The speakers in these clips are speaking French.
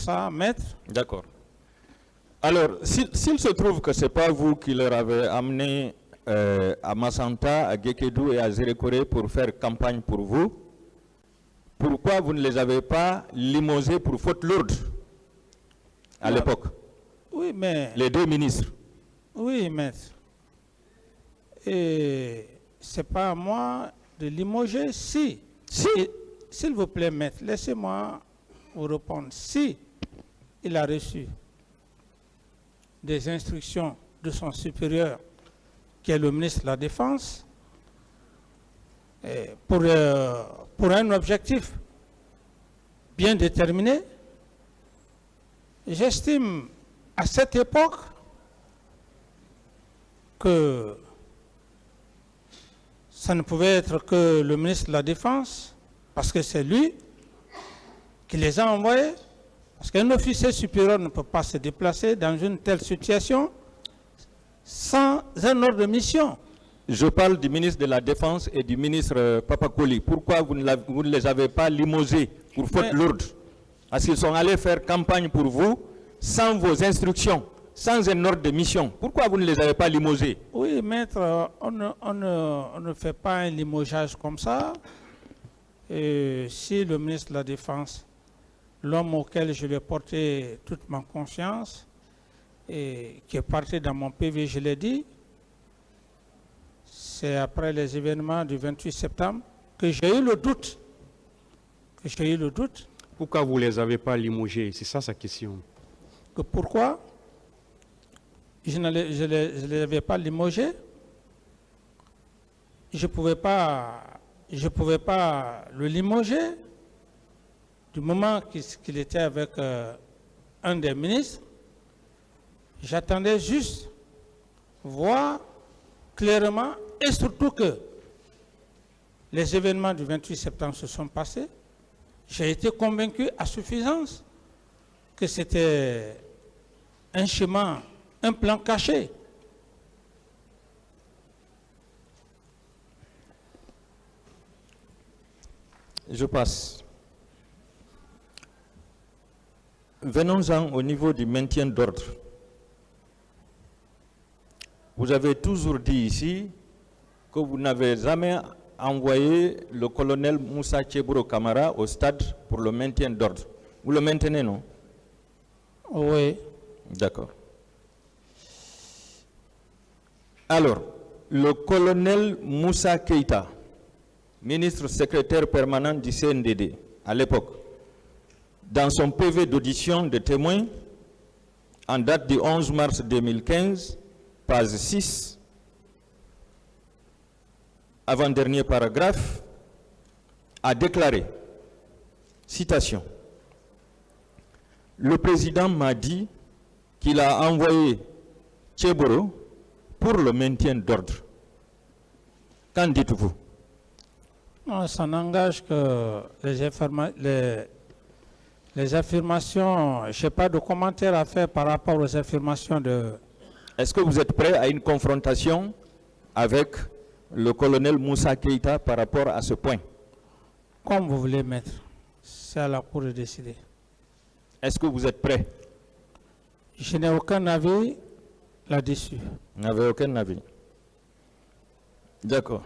ça, maître. D'accord. Alors, s'il se trouve que ce n'est pas vous qui leur avez amené à Massanta, à Gekedou et à Zérékoré pour faire campagne pour vous, pourquoi vous ne les avez pas limogés pour faute lourde à l'époque? Oui, mais... Les deux ministres. Oui, maître. Et ce n'est pas à moi de limoger. Si. S'il vous plaît, maître, laissez-moi vous répondre. Si il a reçu des instructions de son supérieur, qui est le ministre de la Défense, pour un objectif bien déterminé, j'estime à cette époque que ça ne pouvait être que le ministre de la Défense, parce que c'est lui qui les a envoyés. Parce qu'un officier supérieur ne peut pas se déplacer dans une telle situation sans un ordre de mission. Je parle du ministre de la Défense et du ministre Papakoli. Pourquoi vous ne les avez pas limogés pour faute lourde? Parce qu'ils sont allés faire campagne pour vous sans vos instructions, sans un ordre de mission. Pourquoi vous ne les avez pas limogés? Oui, maître, on ne fait pas un limogeage comme ça. Et si le ministre de la Défense, l'homme auquel je lui ai porté toute ma confiance, et qui est parti dans mon PV, je l'ai dit, c'est après les événements du 28 septembre que j'ai eu le doute. Pourquoi vous ne les avez pas limogés? C'est ça sa question. Que pourquoi je ne les avais pas limogés? Je ne pouvais pas le limoger du moment qu'il était avec un des ministres. J'attendais juste voir clairement, et surtout que les événements du 28 septembre se sont passés. J'ai été convaincu à suffisance que c'était un chemin, un plan caché. Je passe. Venons-en au niveau du maintien d'ordre. Vous avez toujours dit ici que vous n'avez jamais envoyé le colonel Moussa Tchéboro Kamara au stade pour le maintien d'ordre. Vous le maintenez, non? Oui. D'accord. Alors, le colonel Moussa Keïta, ministre secrétaire permanent du CNDD à l'époque, dans son PV d'audition de témoin en date du 11 mars 2015, page 6, avant-dernier paragraphe, a déclaré, citation, « Le président m'a dit qu'il a envoyé Tchéboro pour le maintien d'ordre. » Qu'en dites-vous? Non, ça n'engage que les affirmations. Je n'ai pas de commentaire à faire par rapport aux affirmations de... Est-ce que vous êtes prêt à une confrontation avec le colonel Moussa Keïta par rapport à ce point? Comme vous voulez, maître. C'est à la Cour de décider. Est-ce que vous êtes prêt? Je n'ai aucun avis là-dessus. Vous n'avez aucun avis. D'accord.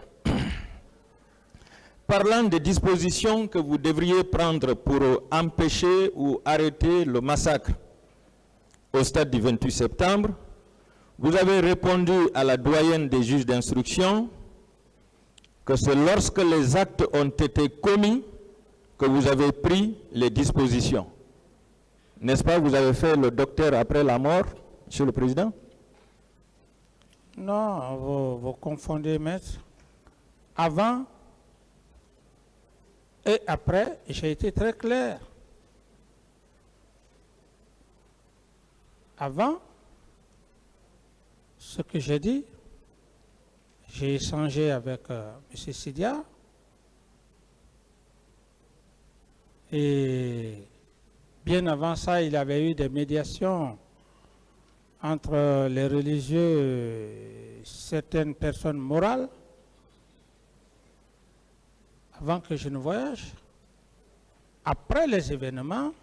Parlant des dispositions que vous devriez prendre pour empêcher ou arrêter le massacre au stade du 28 septembre, vous avez répondu à la doyenne des juges d'instruction que c'est lorsque les actes ont été commis que vous avez pris les dispositions. N'est-ce pas, vous avez fait le docteur après la mort, Monsieur le Président? Non, vous confondez, maître. Avant et après, j'ai été très clair. Avant, ce que j'ai dit, j'ai échangé avec M. Sidia et bien avant ça, il y avait eu des médiations entre les religieux et certaines personnes morales avant que je ne voyage. Après les événements,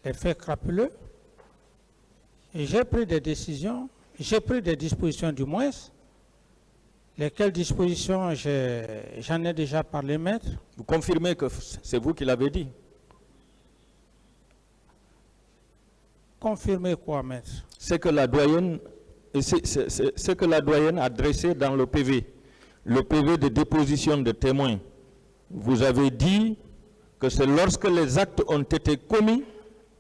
les faits crapuleux. Et j'ai pris des décisions, j'ai pris des dispositions du moins. Lesquelles dispositions j'en ai déjà parlé, maître. Vous confirmez que c'est vous qui l'avez dit? Confirmer quoi, maître? C'est que la doyenne, c'est que la doyenne a dressé dans le PV de déposition de témoins. Vous avez dit que c'est lorsque les actes ont été commis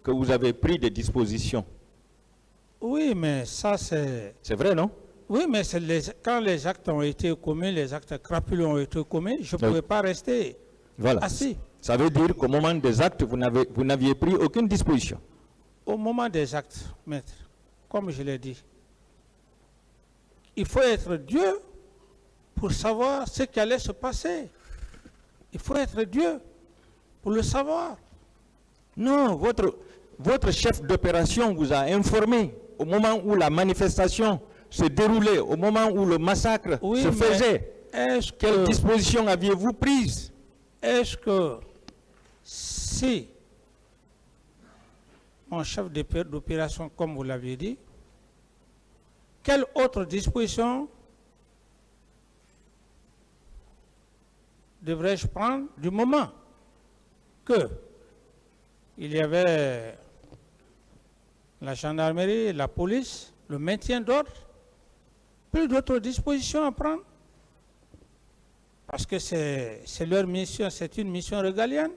que vous avez pris des dispositions. Oui, mais ça c'est... C'est vrai, non? Oui, mais quand les actes ont été commis, les actes crapuleux ont été commis, je ne pouvais pas rester assis. Ça veut dire qu'au moment des actes, vous n'aviez pris aucune disposition. Au moment des actes, maître, comme je l'ai dit, il faut être Dieu pour savoir ce qui allait se passer. Il faut être Dieu pour le savoir. Non, votre chef d'opération vous a informé au moment où la manifestation se déroulait, au moment où le massacre se faisait. Quelle disposition aviez-vous prise? Est-ce que si mon chef d'opération, comme vous l'aviez dit, quelle autre disposition devrais-je prendre du moment que il y avait la gendarmerie, la police, le maintien d'ordre, plus d'autres dispositions à prendre? Parce que c'est leur mission, c'est une mission régalienne.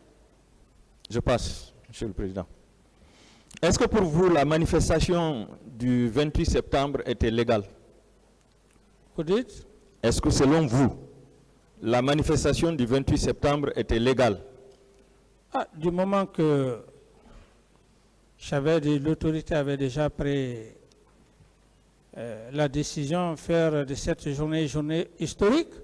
Je passe, Monsieur le Président. Est-ce que pour vous, la manifestation du 28 septembre était légale? Vous dites? Est-ce que selon vous, la manifestation du 28 septembre était légale? Du moment que l'autorité avait déjà pris la décision de faire de cette journée une journée historique,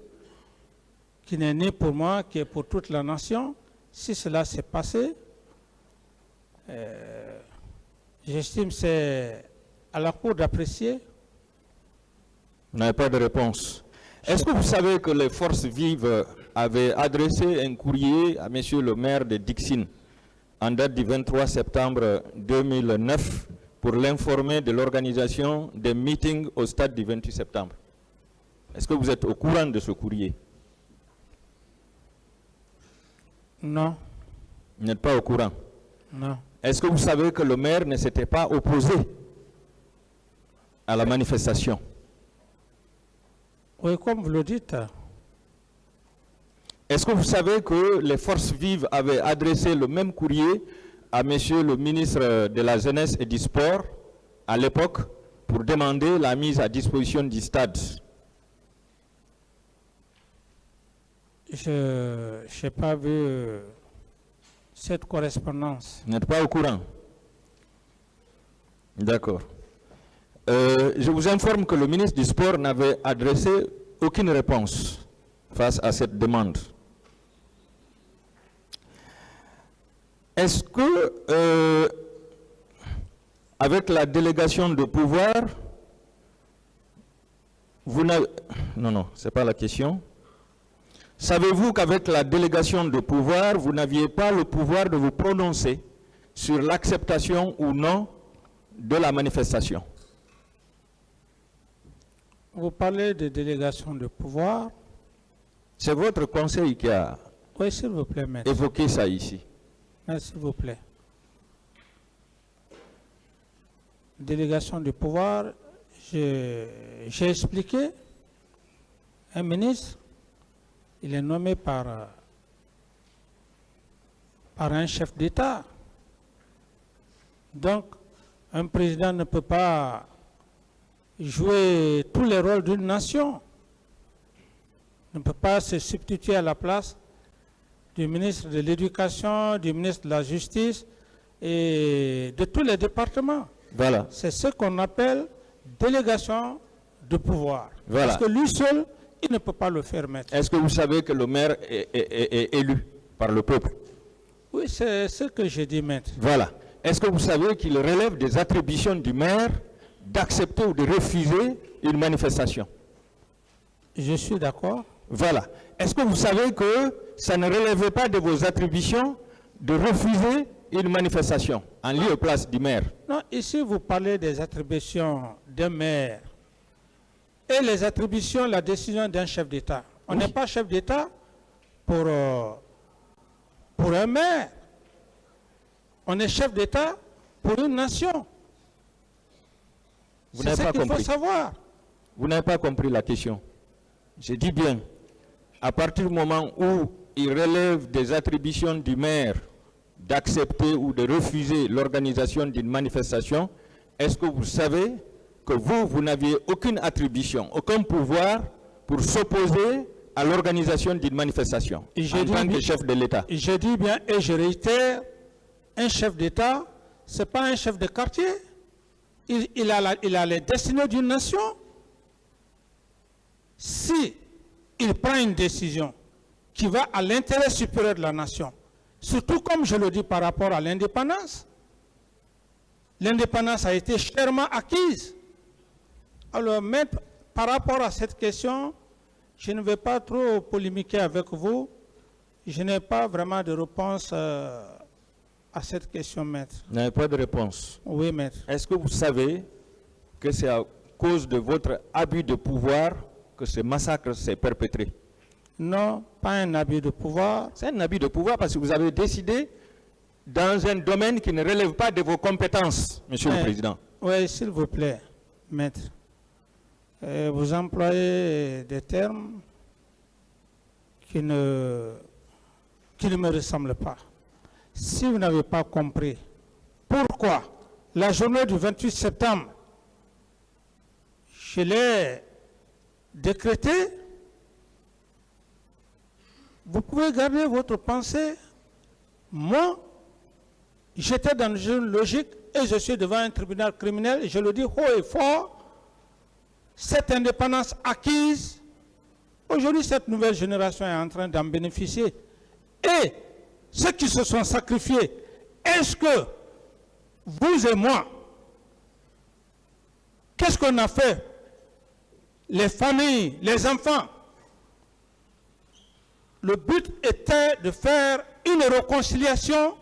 qui n'est ni pour moi, qui est pour toute la nation. Si cela s'est passé, j'estime que c'est à la Cour d'apprécier. Vous n'avez pas de réponse. Est-ce que vous savez que les forces vives avaient adressé un courrier à monsieur le maire de Dixine en date du 23 septembre 2009 pour l'informer de l'organisation des meetings au stade du 28 septembre? Est-ce que vous êtes au courant de ce courrier? Non. Vous n'êtes pas au courant? Non. Est-ce que vous savez que le maire ne s'était pas opposé à la manifestation? Oui, comme vous le dites. Est-ce que vous savez que les forces vives avaient adressé le même courrier à monsieur le ministre de la Jeunesse et du Sport à l'époque pour demander la mise à disposition du stade? Je n'ai pas vu cette correspondance. Vous n'êtes pas au courant? D'accord. Je vous informe que le ministre du Sport n'avait adressé aucune réponse face à cette demande. Est-ce que, avec la délégation de pouvoir, vous n'avez... Non, ce n'est pas la question. Savez-vous qu'avec la délégation de pouvoir, vous n'aviez pas le pouvoir de vous prononcer sur l'acceptation ou non de la manifestation? Vous parlez de délégation de pouvoir. C'est votre conseil qui a Oui, s'il vous plaît, maître. évoqué ça ici. S'il vous plaît. Délégation de pouvoir, j'ai expliqué, un ministre, il est nommé par un chef d'État. Donc, un président ne peut pas jouer tous les rôles d'une nation. Ne peut pas se substituer à la place du ministre de l'Éducation, du ministre de la Justice et de tous les départements. Voilà. C'est ce qu'on appelle délégation de pouvoir. Voilà. Parce que lui seul, il ne peut pas le faire, maître. Est-ce que vous savez que le maire est élu par le peuple? Oui, c'est ce que j'ai dit, maître. Voilà. Est-ce que vous savez qu'il relève des attributions du maire d'accepter ou de refuser une manifestation? Je suis d'accord. Voilà. Est-ce que vous savez que ça ne relève pas de vos attributions de refuser une manifestation en lieu et place du maire. Non, ici vous parlez des attributions d'un maire et les attributions, la décision d'un chef d'État. On n'est pas chef d'État pour un maire. On est chef d'État pour une nation. Vous C'est n'avez ce pas qu'il faut compris. savoir. Vous n'avez pas compris la question. Je dis bien, à partir du moment où il relève des attributions du maire d'accepter ou de refuser l'organisation d'une manifestation, est-ce que vous savez que vous n'aviez aucune attribution, aucun pouvoir pour s'opposer à l'organisation d'une manifestation en tant que chef de l'État? Je dis bien et je réitère, un chef d'État, ce n'est pas un chef de quartier. Il a les destinées d'une nation. Si il prend une décision qui va à l'intérêt supérieur de la nation, surtout comme je le dis par rapport à l'indépendance, l'indépendance a été chèrement acquise. Alors, maître, par rapport à cette question, je ne vais pas trop polémiquer avec vous. Je n'ai pas vraiment de réponse à cette question, maître. Vous n'avez pas de réponse. Oui, maître. Est-ce que vous savez que c'est à cause de votre abus de pouvoir que ce massacre s'est perpétré? Non, pas un abus de pouvoir. C'est un abus de pouvoir parce que vous avez décidé dans un domaine qui ne relève pas de vos compétences, Monsieur le Président. Oui, s'il vous plaît, maître. Vous employez des termes qui ne me ressemblent pas. Si vous n'avez pas compris pourquoi la journée du 28 septembre, je l'ai décrétée, vous pouvez garder votre pensée. Moi, j'étais dans une logique et je suis devant un tribunal criminel et je le dis haut et fort. Cette indépendance acquise, aujourd'hui cette nouvelle génération est en train d'en bénéficier. Et ceux qui se sont sacrifiés, est-ce que vous et moi, qu'est-ce qu'on a fait? Les familles, les enfants. Le but était de faire une réconciliation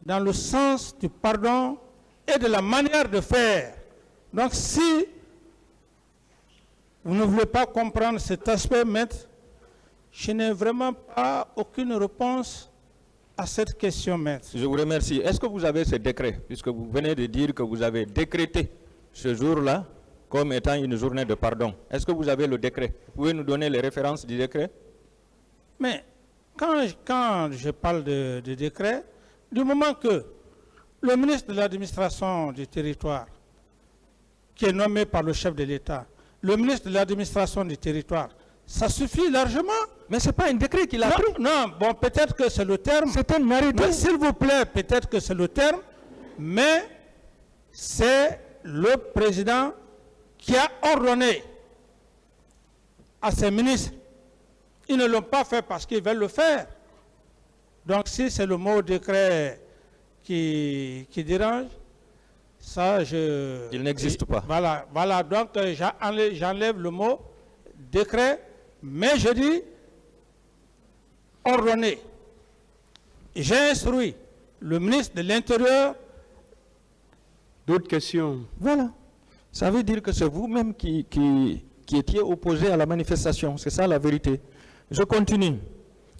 dans le sens du pardon et de la manière de faire. Donc si vous ne voulez pas comprendre cet aspect, maître, je n'ai vraiment pas aucune réponse à cette question, maître. Je vous remercie. Est-ce que vous avez ce décret, puisque vous venez de dire que vous avez décrété ce jour-là comme étant une journée de pardon? Est-ce que vous avez le décret? Vous pouvez nous donner les références du décret? Mais quand je parle de décret, du moment que le ministre de l'administration du territoire, qui est nommé par le chef de l'État, le ministre de l'administration du territoire, ça suffit largement. Mais ce n'est pas un décret qu'il a pris. Non, bon, peut-être que c'est le terme. C'est un arrêté. S'il vous plaît, peut-être que c'est le terme, mais c'est le président qui a ordonné à ses ministres. Ils ne l'ont pas fait parce qu'ils veulent le faire. Donc si c'est le mot décret qui dérange, ça il n'existe pas. Voilà, donc j'enlève le mot décret, mais je dis ordonné. J'ai instruit le ministre de l'Intérieur. D'autres questions? Voilà. Ça veut dire que c'est vous-même qui étiez opposé à la manifestation. C'est ça la vérité. Je continue.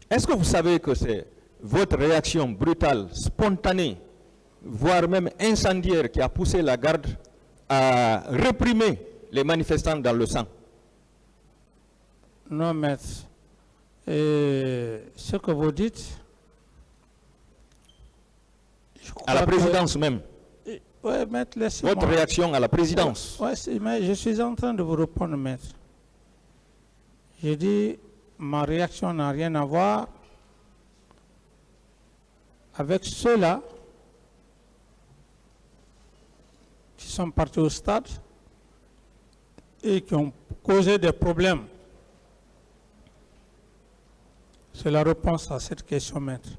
Est-ce que vous savez que c'est votre réaction brutale, spontanée, voire même incendiaire qui a poussé la garde à réprimer les manifestants dans le sang? Non, maître. Ce que vous dites... À la présidence même. Oui, maître, laissez-moi. Votre réaction à la présidence. Oui, mais je suis en train de vous répondre, maître. J'ai dit, ma réaction n'a rien à voir avec ceux-là qui sont partis au stade et qui ont causé des problèmes. C'est la réponse à cette question, maître.